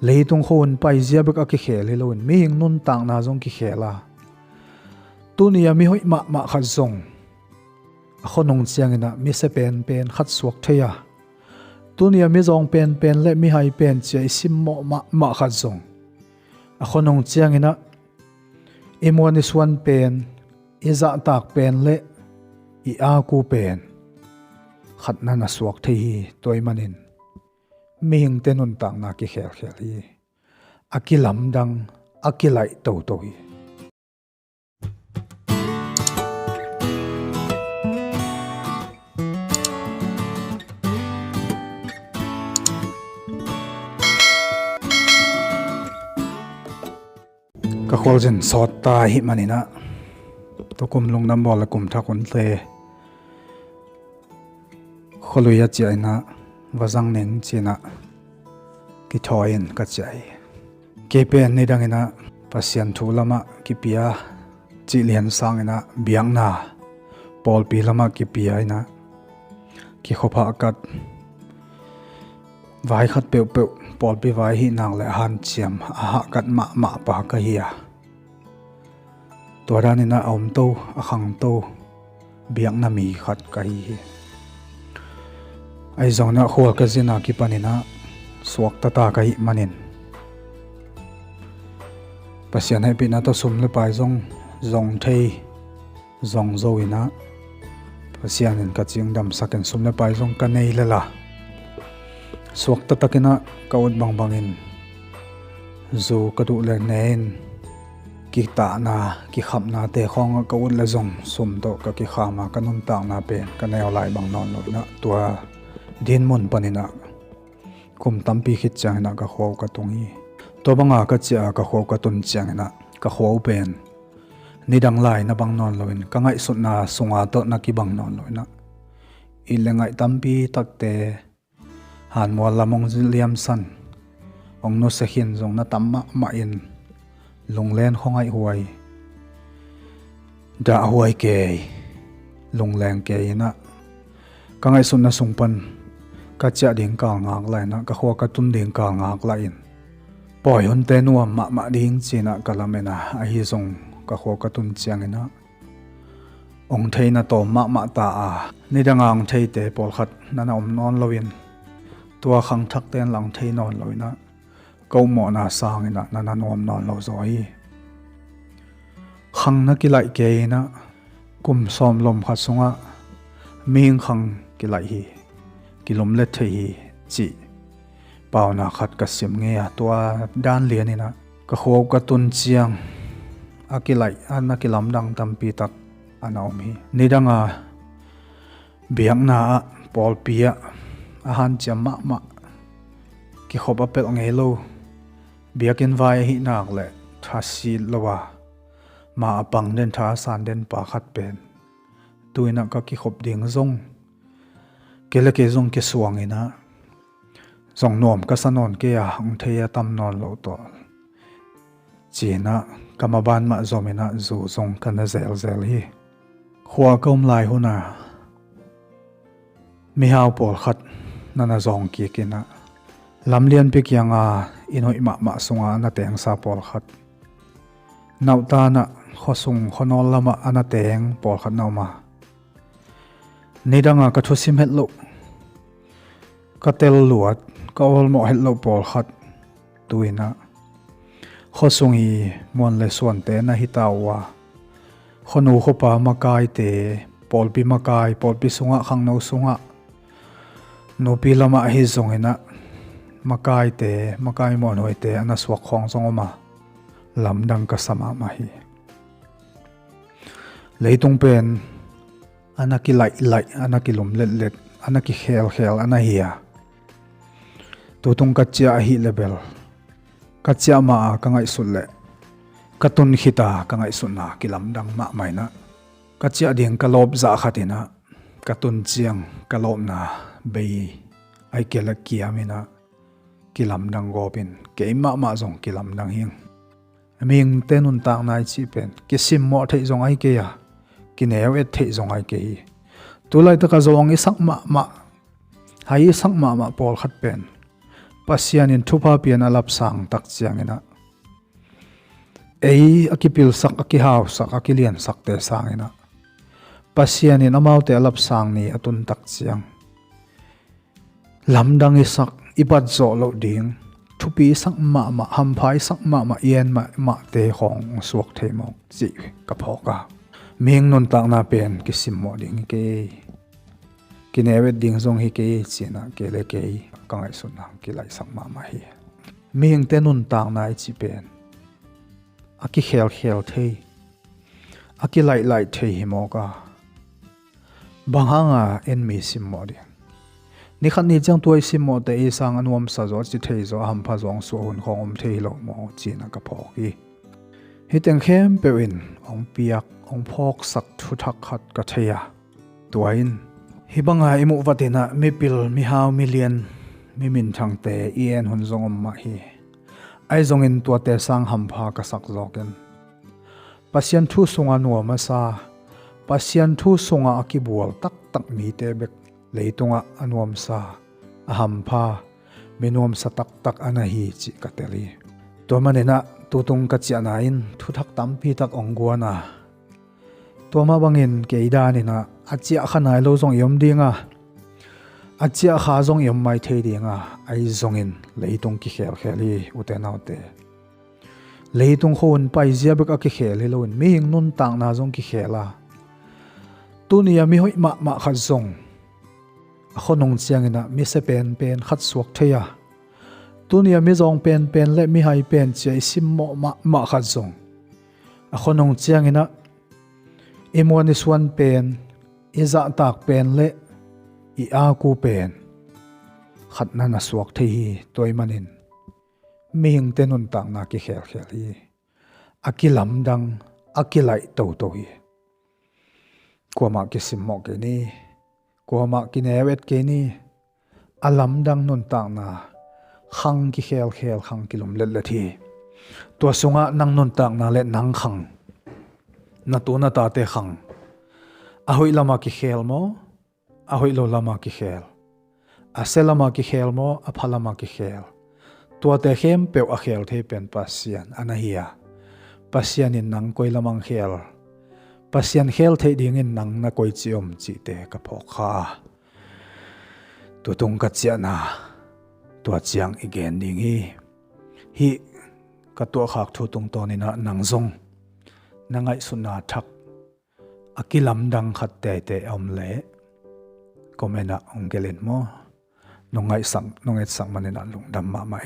leitung khon pai zia bek aki khel helon mi hing nun tang na zong ki khela tunia mi hoi ma khat zong a khonong chiangina mi se pen khat suak theya tunia mi zong pen le mi hai pen chai sim mo ma khat zong a khonong chiangina imoni swan pen iza tak pen le I a ku pen khat na na suak thei hi toy manin mi hing tenun tang na ki khel hi akilam dang akilai to hi ka khol jen sot ta hi manina to kum lung nam bol kum tha kun tle kholuya chaina wazang neng china ki thoin ka chai kepen ni dangina pasian thulama ki pia chi lian sangina biangna pol pi lama ki pia ina ki khopa kat vai khat pe pol pi vai hi nang le han chiam a kat ma pa ka hiya toranina om to akhang to biangna mi khat ka hi ai zona khol ka zina ki panina suak ta ka hi manin pasian hai pina to sum le pai zong thei zong zo ina pasian in ka ching dam saken sum le pai zong ka nei lela suak ta takina kaut bangin zo ka du le nen ki ta na ki kham na te khong ka un le zong sum to ka ki khama kanun ta na pe ka nei lai bang non lo na tua din mon panina kum tampi khit changna ka kho ka tungi to banga ka cha ka kho ka tun changna ka kho pen nidang lai na bang non loin ka ngai sut na sunga to na ki bang non loina ilengai tampi takte han mo lamong liam san ong no se hin zong na tamma ma in lunglen khongai huai da huai ke lungleng ke ina ka ngai sut na sungpan ka cha ding ka ngak lai na ka kho ka tun ding ka ngak la in poi hun te nuam ma ding china kalamena a hi zong ka kho ka tun chiang ina ong theina to ma ta a nidangang thei te pol khat nana om non loin tua khang thak ten lang thei non loina ko mo na sang ina nana nom non lo zo hi khang na ki lai ke na kum som lom khat sunga ming khang ki lai hi kilom le thei hi chi pau na khat ka sim nge a tua dan lian ina ka kho ka tun chiang akilai an kilam dang tampi tak anaom hi nidanga biang na pol pia a han chama ma ki khoba pel ngelo biakin vai hi nak le thasi lowa ma apang den tha san den pa khat pen tuina ka ki khop ding zong kele ke zong ke suang ina zong nom ka sanon ke a ong theya tam non lo to china kamaban ma zomina zu zong kana zel hi khwa kom lai huna mi hau pol khat nana zong ki kina lamlian pe kyanga inoi ma sunga na teng sa pol khat nauta na khosung khonol lama ana teng pol khat nauma nidanga ka thusim het lo ka tel luat ka ol mo het lo pol khat tuina khosungi mon le suan te na hitawa khonu khopa makai te polpi makai polpi sunga khangno sunga nopi lama hi zongena makai te makai mon hoite ana swak khong zongoma lamdang ka sama ma hi leitung pen ana ki lai ana ki lum let ana ki khel ana hiya tutung ka chia hi level ka chia ma ka ngai sulle ka tun khita ka ngai sunna kilam dang ma maina ka chia ding ka lob za khatina ka tun chiang ka lob na bei ai kela kiamina kilam dang gopin ke ma zong kilam dang hing aming tenun tang nai chi pen ki sim mo thei zong ai ke ya ki neu et thei zong ai ke tu lai ta ka zong i sak ma hai sak ma pol khat pen pasian in thupa pian alap sang tak chiang ina ei akipil sak akihaw sak akilian sak te sang ina pasian in amau te alap sang ni atun tak chiang lamdang isak ipat zo lo ding thupi sak ma hamphai sak ma yen ma te khong suak theimok chi ka phoka ming non tak na pen kisim mo ding ke kinewet ding zong hi ke china ke le ke kangai sunna ki lai sak ma hi ming te nun tak na chi pen aki khel thei aki lai thei hi mo ka banghanga en mi sim mo ding ni khan ni chang tuai sim mo te e sang anuam sa zo chi thei zo ham pha zong so hun khong om thei lo mo china ka phok hi hi teng khem pewin ong piak ong phok sak thu thak khat ka theya tuain hi banga imu watina mi pil mi haw million mi min thang te ien hun zong om ma hi ai zong in tua te sang ham pha ka sak zoken pasian thu sunga nuwa ma sa pasian thu sunga akibual tak tak mi te bek leitunga anuam sa aham pha menuam sa tak tak anahi chi kateli to manena tutung ka chiana in thu thak tampi tak ongguana to ma bangin keidani na achia khanai lo zong yom dinga achia kha zong yom mai thei dinga ai zongin leitung ki kheli utenaute leitung khon pai zia bek aki khel helon mi hing nun tang na zong ki khela tunia mi hoi ma kha zong khonong chiangina mi se pen khat suak theya tunia mi zong pen le mi hai pen chei sim mo ma khat zong khonong chiangina emoni swan pen iza tak pen le I a ku pen khat na na suak thei hi toy manin mi hing te nun tak na ki khel hi akilam dang akilai to hi koma ki sim mo ke ni koma ki newet ke ni alam dang nun tak na khang ki khel khang kilom le thi to sunga nang nun tak na le nang khang na tu na ta te khang ahoi lama ki khel mo ahoi lo lama ki khel aselama ki khel mo aphalama ki khel tua te khem pe a khel the pen pasian anahia pasian in nang koi lamang khel pasian khel the ding in nang na koi chiom chi te ka phokha tu tung ka chiana tua chiang igen ding hi ka to khak thu tung to ni na nang zong nangai suna thak akilam dang khat te om le komena ongelen mo nongai sang manena lungdam ma